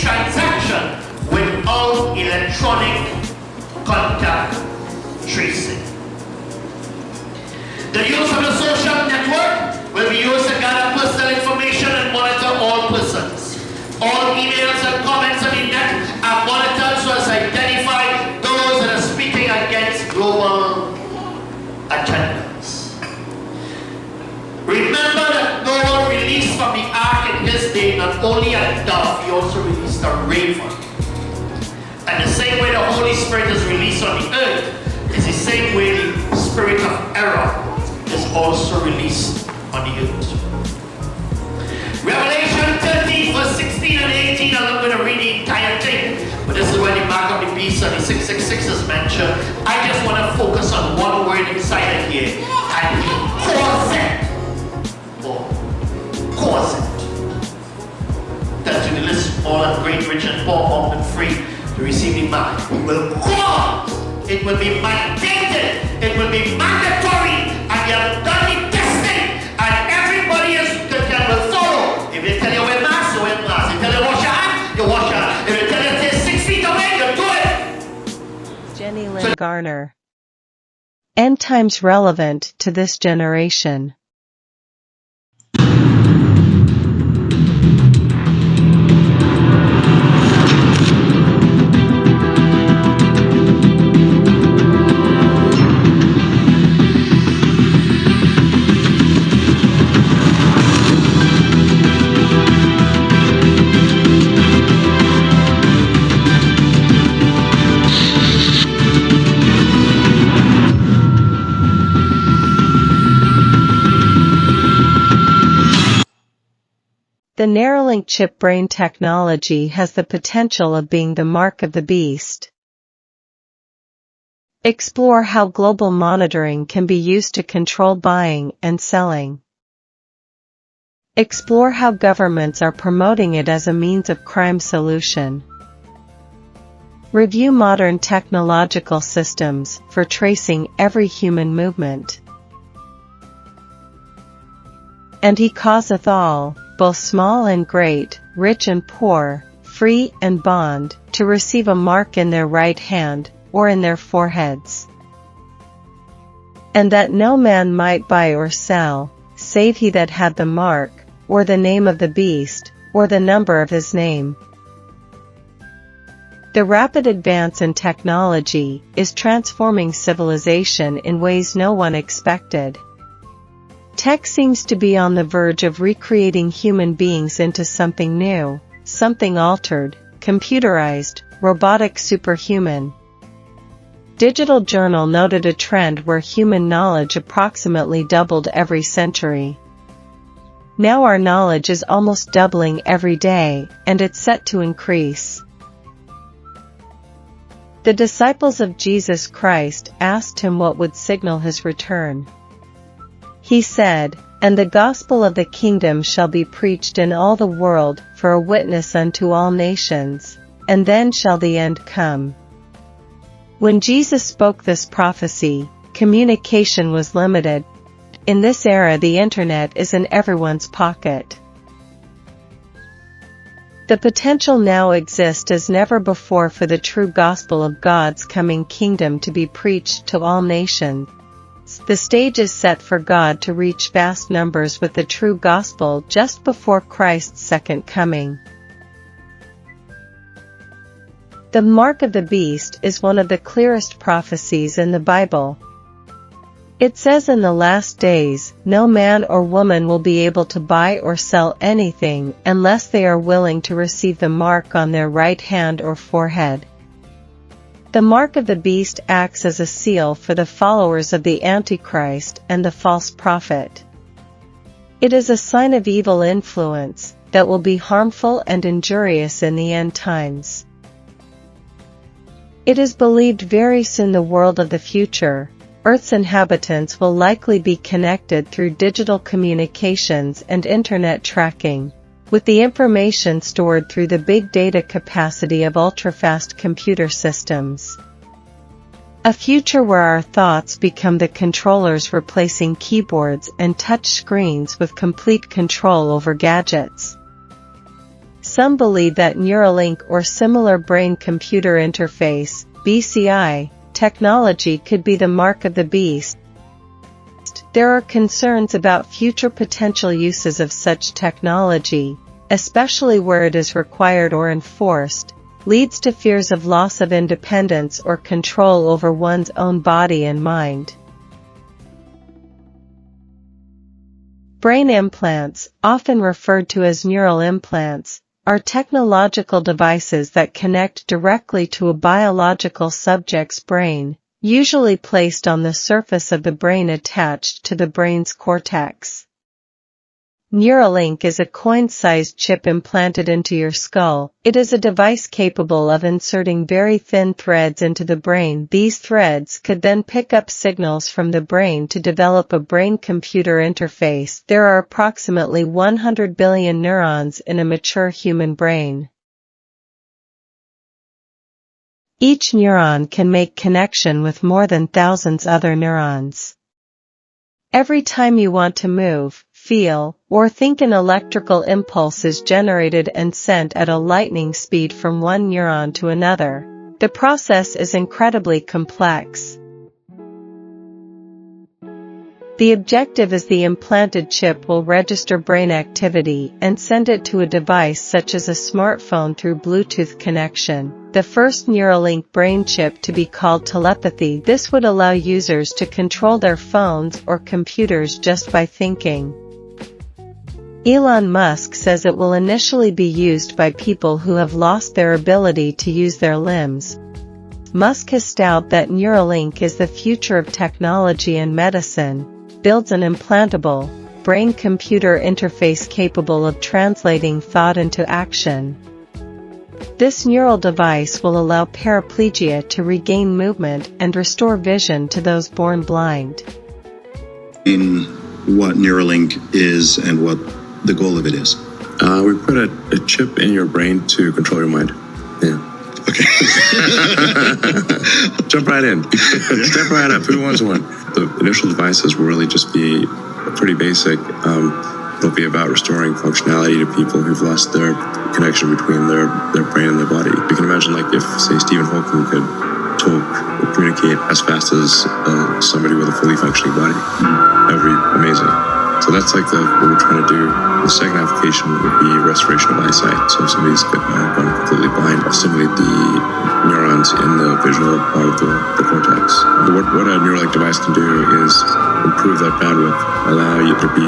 transaction without electronic contact tracing. The use of the social network will be used to gather personal information and monitor all persons. All emails and comments on the net are monitored so as to identify those that are speaking against global agendas. Remember that Noah released from the ark in his day not only a dove, he also released a raven. And the same way the Holy Spirit is released on the earth is the same way the spirit of error is also released on the earth. Revelation 13 verse 16 and 18, I'm not going to read the entire thing, but this is where the mark of the beast and the 666 is mentioned. I just want to focus on one word inside of here, and cause it. Or cause it. That you listen all and great, rich and poor, bond and free to receive the mark. It will cause. It will be mandated. It will be mandatory. And you have done the testing. And everybody will follow. If they tell you wear mask, you wear mask. If they tell you wash your hand, you wash your hand. If they tell you stay 6 feet away, you do it. Jennylyn Garner. End times relevant to this generation. The Neuralink chip brain technology has the potential of being the mark of the beast. Explore how global monitoring can be used to control buying and selling. Explore how governments are promoting it as a means of crime solution. Review modern technological systems for tracing every human movement. And he causeth all, both small and great, rich and poor, free and bond, to receive a mark in their right hand, or in their foreheads. And that no man might buy or sell, save he that had the mark, or the name of the beast, or the number of his name. The rapid advance in technology is transforming civilization in ways no one expected. Tech seems to be on the verge of recreating human beings into something new, something altered, computerized, robotic superhuman. Digital Journal noted a trend where human knowledge approximately doubled every century. Now our knowledge is almost doubling every day, and it's set to increase. The disciples of Jesus Christ asked him what would signal his return. He said, "And the gospel of the kingdom shall be preached in all the world for a witness unto all nations, and then shall the end come." When Jesus spoke this prophecy, communication was limited. In this era, the internet is in everyone's pocket. The potential now exists as never before for the true gospel of God's coming kingdom to be preached to all nations. The stage is set for God to reach vast numbers with the true gospel just before Christ's second coming. The mark of the beast is one of the clearest prophecies in the Bible. It says in the last days, no man or woman will be able to buy or sell anything unless they are willing to receive the mark on their right hand or forehead. The mark of the beast acts as a seal for the followers of the Antichrist and the false prophet. It is a sign of evil influence that will be harmful and injurious in the end times. It is believed very soon the world of the future, Earth's inhabitants will likely be connected through digital communications and internet tracking, with the information stored through the big data capacity of ultra-fast computer systems. A future where our thoughts become the controllers replacing keyboards and touch screens with complete control over gadgets. Some believe that Neuralink or similar brain-computer interface, BCI, technology could be the mark of the beast. There are concerns about future potential uses of such technology, especially where it is required or enforced, leads to fears of loss of independence or control over one's own body and mind. Brain implants, often referred to as neural implants, are technological devices that connect directly to a biological subject's brain, usually placed on the surface of the brain attached to the brain's cortex. Neuralink is a coin-sized chip implanted into your skull. It is a device capable of inserting very thin threads into the brain. These threads could then pick up signals from the brain to develop a brain-computer interface. There are approximately 100 billion neurons in a mature human brain. Each neuron can make connection with more than thousands other neurons. Every time you want to move, feel, or think, an electrical impulse is generated and sent at a lightning speed from one neuron to another. The process is incredibly complex. The objective is the implanted chip will register brain activity and send it to a device such as a smartphone through Bluetooth connection. The first Neuralink brain chip to be called telepathy. This would allow users to control their phones or computers just by thinking. Elon Musk says it will initially be used by people who have lost their ability to use their limbs. Musk has styled that Neuralink is the future of technology and medicine, builds an implantable, brain-computer interface capable of translating thought into action. This neural device will allow paraplegia to regain movement and restore vision to those born blind. In what Neuralink is and what the goal of it is? We put a chip in your brain to control your mind. Yeah. Okay. Jump right in. Step right up. Who wants one? The initial devices will really just be pretty basic. It'll be about restoring functionality to people who've lost their connection between their brain and their body. You can imagine, like, if, say, Stephen Hawking could talk or communicate as fast as somebody with a fully functioning body. That would be amazing. So that's like what we're trying to do. The second application would be restoration of eyesight. So if somebody's gone completely blind, I'll stimulate the neurons in the visual part of the cortex. What a Neuralink device can do is improve that bandwidth, allow you to be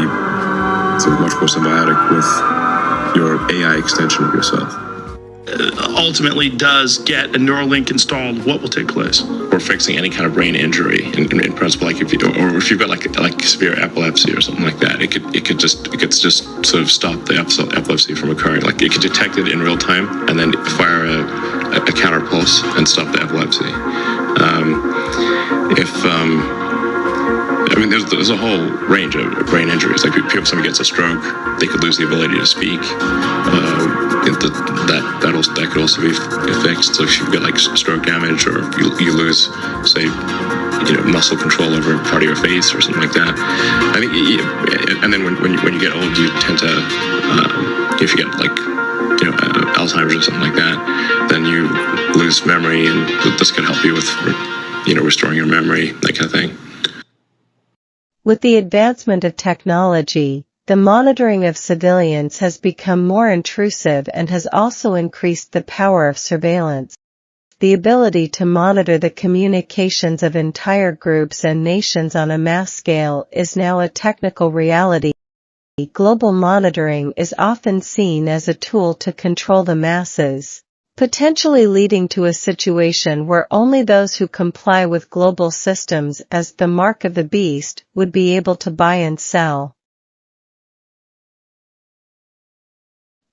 sort of much more symbiotic with your AI extension of yourself. Ultimately does get a Neuralink installed, what will take place? Or fixing any kind of brain injury, in principle, like if you've got like severe epilepsy or something like that, it could just sort of stop the epilepsy from occurring. Like it could detect it in real time and then fire a counter pulse and stop the epilepsy. I mean, there's a whole range of brain injuries. Like if somebody gets a stroke, they could lose the ability to speak. That could also be fixed. So if you've got like stroke damage, or if you lose, say, muscle control over part of your face or something like that. I think, and then when you get old, you tend to, if you get like, Alzheimer's or something like that, then you lose memory, and this could help you with, restoring your memory, that kind of thing. With the advancement of technology, the monitoring of civilians has become more intrusive and has also increased the power of surveillance. The ability to monitor the communications of entire groups and nations on a mass scale is now a technical reality. Global monitoring is often seen as a tool to control the masses, potentially leading to a situation where only those who comply with global systems as the mark of the beast would be able to buy and sell.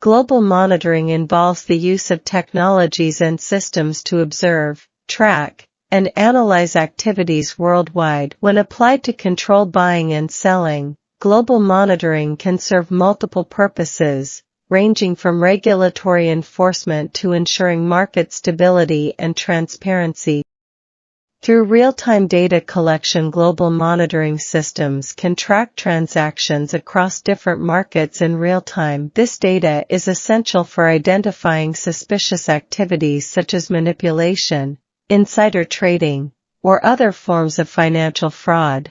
Global monitoring involves the use of technologies and systems to observe, track, and analyze activities worldwide. When applied to control buying and selling, global monitoring can serve multiple purposes, ranging from regulatory enforcement to ensuring market stability and transparency. Through real-time data collection, global monitoring systems can track transactions across different markets in real time. This data is essential for identifying suspicious activities such as manipulation, insider trading, or other forms of financial fraud.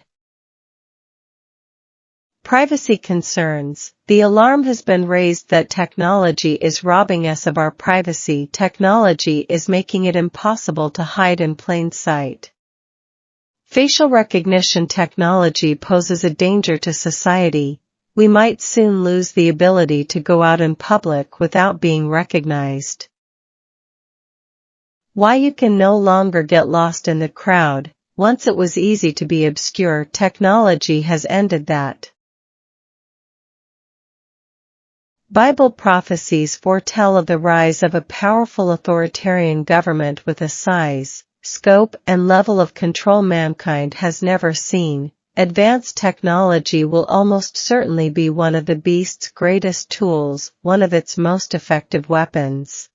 Privacy concerns. The alarm has been raised that technology is robbing us of our privacy. Technology is making it impossible to hide in plain sight. Facial recognition technology poses a danger to society. We might soon lose the ability to go out in public without being recognized. Why you can no longer get lost in the crowd. Once it was easy to be obscure, technology has ended that. Bible prophecies foretell of the rise of a powerful authoritarian government with a size, scope, and level of control mankind has never seen. Advanced technology will almost certainly be one of the beast's greatest tools, one of its most effective weapons.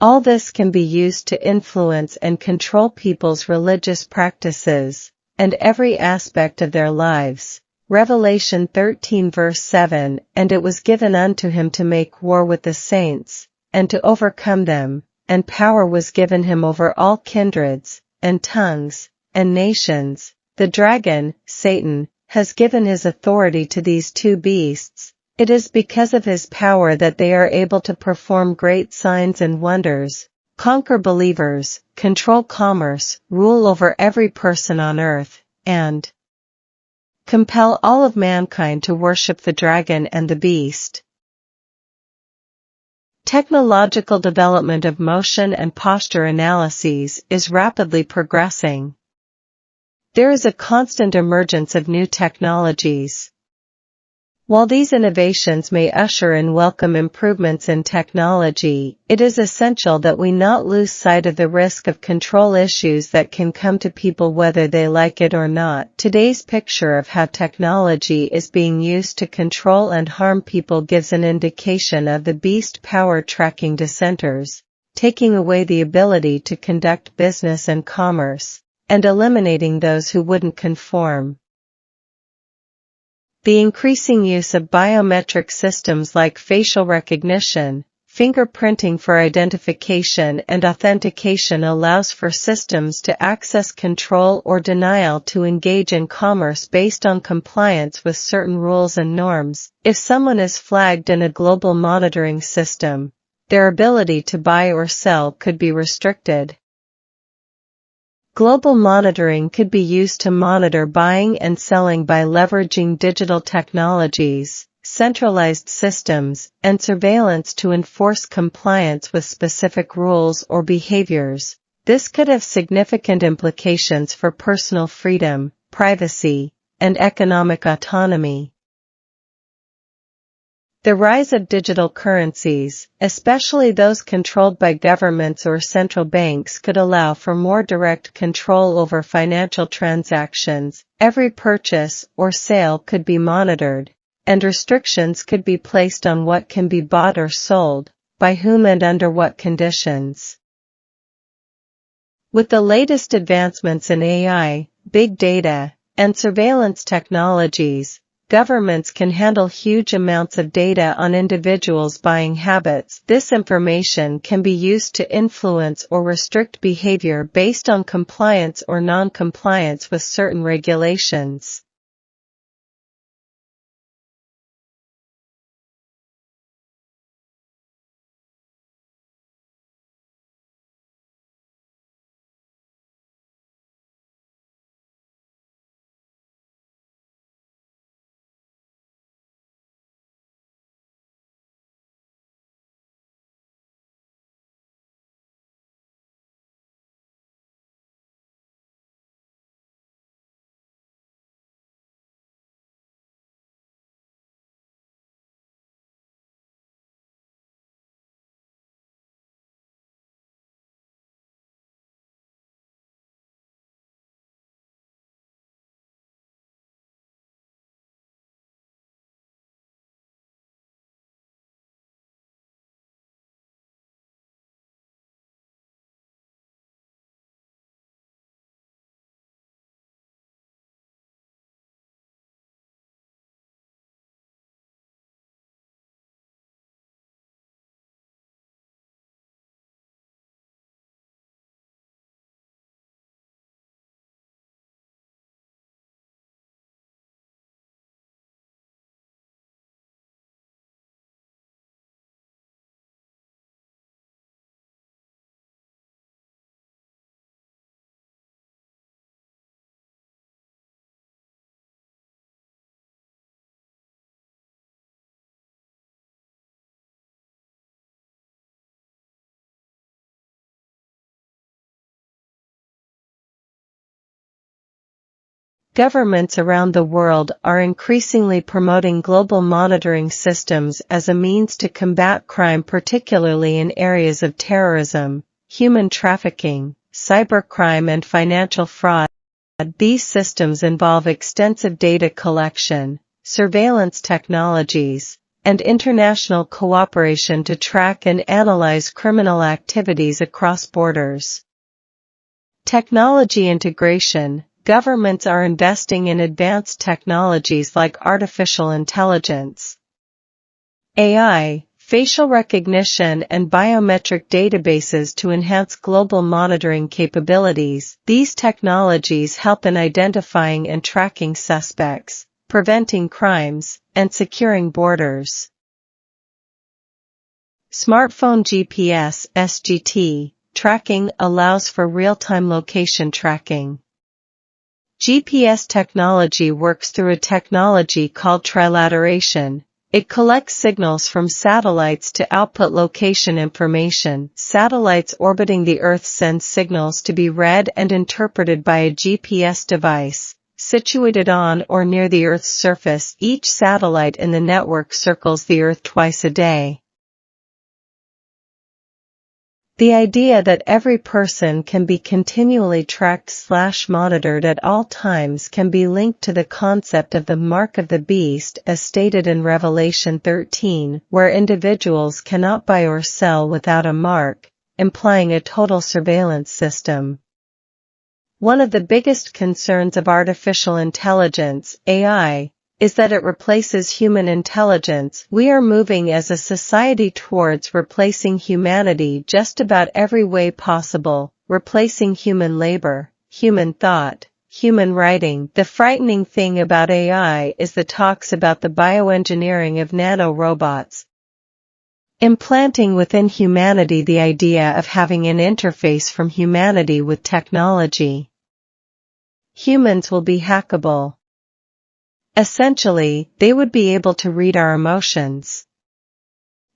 All this can be used to influence and control people's religious practices, and every aspect of their lives. Revelation 13 verse 7, and it was given unto him to make war with the saints, and to overcome them, and power was given him over all kindreds, and tongues, and nations. The dragon, Satan, has given his authority to these two beasts. It is because of his power that they are able to perform great signs and wonders, conquer believers, control commerce, rule over every person on earth, and compel all of mankind to worship the dragon and the beast. Technological development of motion and posture analyses is rapidly progressing. There is a constant emergence of new technologies. While these innovations may usher in welcome improvements in technology, it is essential that we not lose sight of the risk of control issues that can come to people whether they like it or not. Today's picture of how technology is being used to control and harm people gives an indication of the beast power tracking dissenters, taking away the ability to conduct business and commerce, and eliminating those who wouldn't conform. The increasing use of biometric systems like facial recognition, fingerprinting for identification and authentication allows for systems to access control or denial to engage in commerce based on compliance with certain rules and norms. If someone is flagged in a global monitoring system, their ability to buy or sell could be restricted. Global monitoring could be used to monitor buying and selling by leveraging digital technologies, centralized systems, and surveillance to enforce compliance with specific rules or behaviors. This could have significant implications for personal freedom, privacy, and economic autonomy. The rise of digital currencies, especially those controlled by governments or central banks, could allow for more direct control over financial transactions. Every purchase or sale could be monitored, and restrictions could be placed on what can be bought or sold, by whom and under what conditions. With the latest advancements in AI, big data, and surveillance technologies, governments can handle huge amounts of data on individuals' buying habits. This information can be used to influence or restrict behavior based on compliance or non-compliance with certain regulations. Governments around the world are increasingly promoting global monitoring systems as a means to combat crime, particularly in areas of terrorism, human trafficking, cybercrime, and financial fraud. These systems involve extensive data collection, surveillance technologies, and international cooperation to track and analyze criminal activities across borders. Technology integration. Governments are investing in advanced technologies like artificial intelligence, AI, facial recognition, and biometric databases to enhance global monitoring capabilities. These technologies help in identifying and tracking suspects, preventing crimes, and securing borders. Smartphone GPS (SGT) tracking allows for real-time location tracking. GPS technology works through a technology called trilateration. It collects signals from satellites to output location information. Satellites orbiting the Earth send signals to be read and interpreted by a GPS device situated on or near the Earth's surface. Each satellite in the network circles the Earth twice a day. The idea that every person can be continually tracked/monitored at all times can be linked to the concept of the mark of the beast as stated in Revelation 13, where individuals cannot buy or sell without a mark, implying a total surveillance system. One of the biggest concerns of artificial intelligence, AI, is that it replaces human intelligence. We are moving as a society towards replacing humanity just about every way possible, replacing human labor, human thought, human writing. The frightening thing about AI is the talks about the bioengineering of nanorobots, implanting within humanity the idea of having an interface from humanity with technology. Humans will be hackable. Essentially, they would be able to read our emotions.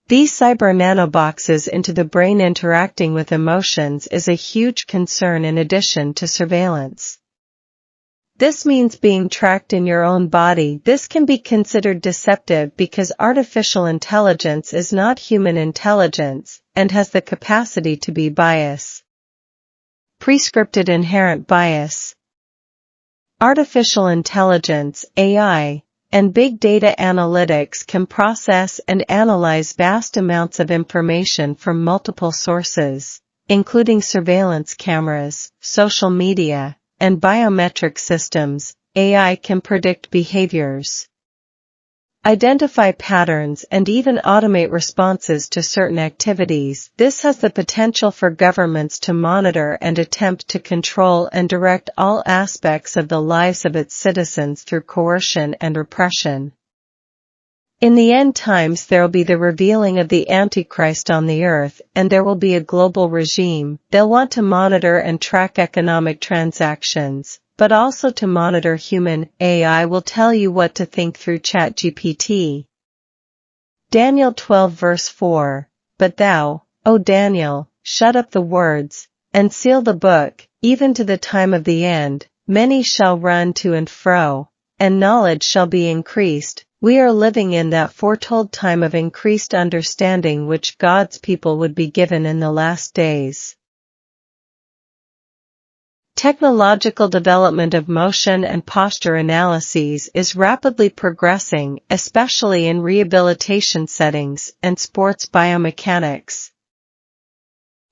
These cyber nanoboxes into the brain interacting with emotions is a huge concern in addition to surveillance. This means being tracked in your own body. This can be considered deceptive because artificial intelligence is not human intelligence and has the capacity to be biased. Prescripted inherent bias. Artificial intelligence, AI, and big data analytics can process and analyze vast amounts of information from multiple sources, including surveillance cameras, social media, and biometric systems. AI can predict behaviors, identify patterns, and even automate responses to certain activities. This has the potential for governments to monitor and attempt to control and direct all aspects of the lives of its citizens through coercion and repression. In the end times there will be the revealing of the Antichrist on the earth, and there will be a global regime. They'll want to monitor and track economic transactions, but also to monitor human. AI will tell you what to think through ChatGPT. Daniel 12 verse 4, But thou, O Daniel, shut up the words, and seal the book, even to the time of the end. Many shall run to and fro, and knowledge shall be increased. We are living in that foretold time of increased understanding which God's people would be given in the last days. Technological development of motion and posture analyses is rapidly progressing, especially in rehabilitation settings and sports biomechanics.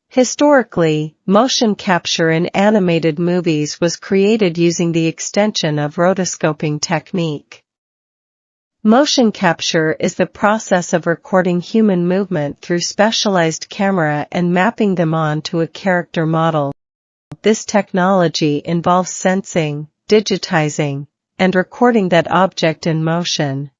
Historically, motion capture in animated movies was created using the extension of rotoscoping technique. Motion capture is the process of recording human movement through specialized camera and mapping them onto a character model. This technology involves sensing, digitizing, and recording that object in motion.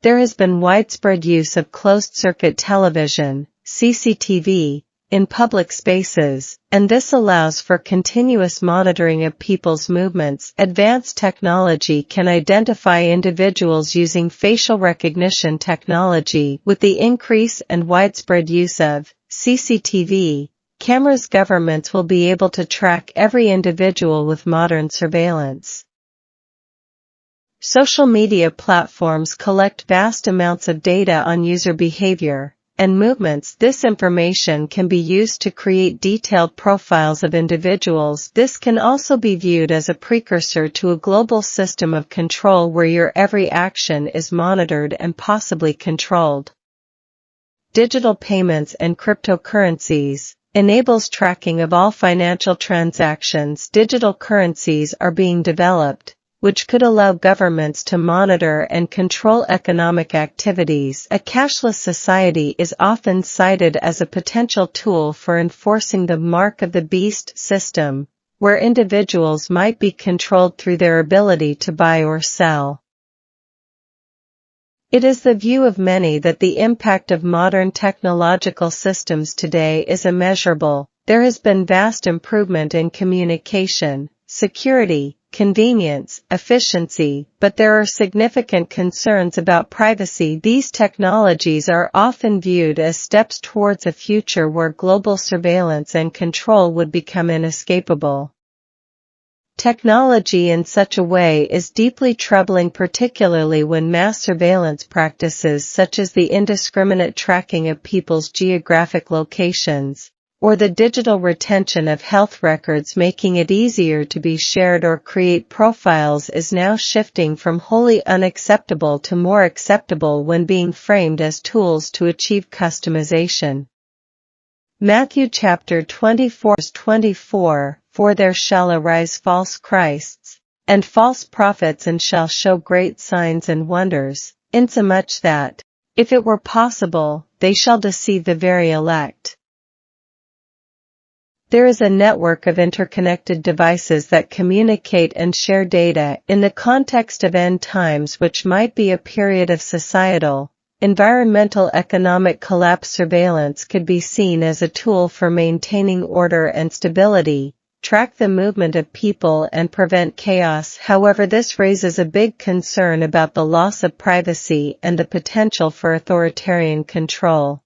There has been widespread use of closed-circuit television, CCTV, in public spaces, and this allows for continuous monitoring of people's movements. Advanced technology can identify individuals using facial recognition technology. With the increase and widespread use of CCTV cameras, governments will be able to track every individual with modern surveillance. Social media platforms collect vast amounts of data on user behavior and movements. This information can be used to create detailed profiles of individuals. This can also be viewed as a precursor to a global system of control where your every action is monitored and possibly controlled. Digital payments and cryptocurrencies enables tracking of all financial transactions. Digital currencies are being developed, which could allow governments to monitor and control economic activities. A cashless society is often cited as a potential tool for enforcing the mark of the beast system, where individuals might be controlled through their ability to buy or sell. It is the view of many that the impact of modern technological systems today is immeasurable. There has been vast improvement in communication, security, convenience, efficiency, but there are significant concerns about privacy. These technologies are often viewed as steps towards a future where global surveillance and control would become inescapable. Technology in such a way is deeply troubling, particularly when mass surveillance practices such as the indiscriminate tracking of people's geographic locations, or the digital retention of health records making it easier to be shared or create profiles is now shifting from wholly unacceptable to more acceptable when being framed as tools to achieve customization. Matthew chapter 24:24, For there shall arise false Christs, and false prophets, and shall show great signs and wonders, insomuch that, if it were possible, they shall deceive the very elect. There is a network of interconnected devices that communicate and share data in the context of end times, which might be a period of societal, environmental, economic collapse. Surveillance could be seen as a tool for maintaining order and stability, track the movement of people and prevent chaos. However, this raises a big concern about the loss of privacy and the potential for authoritarian control.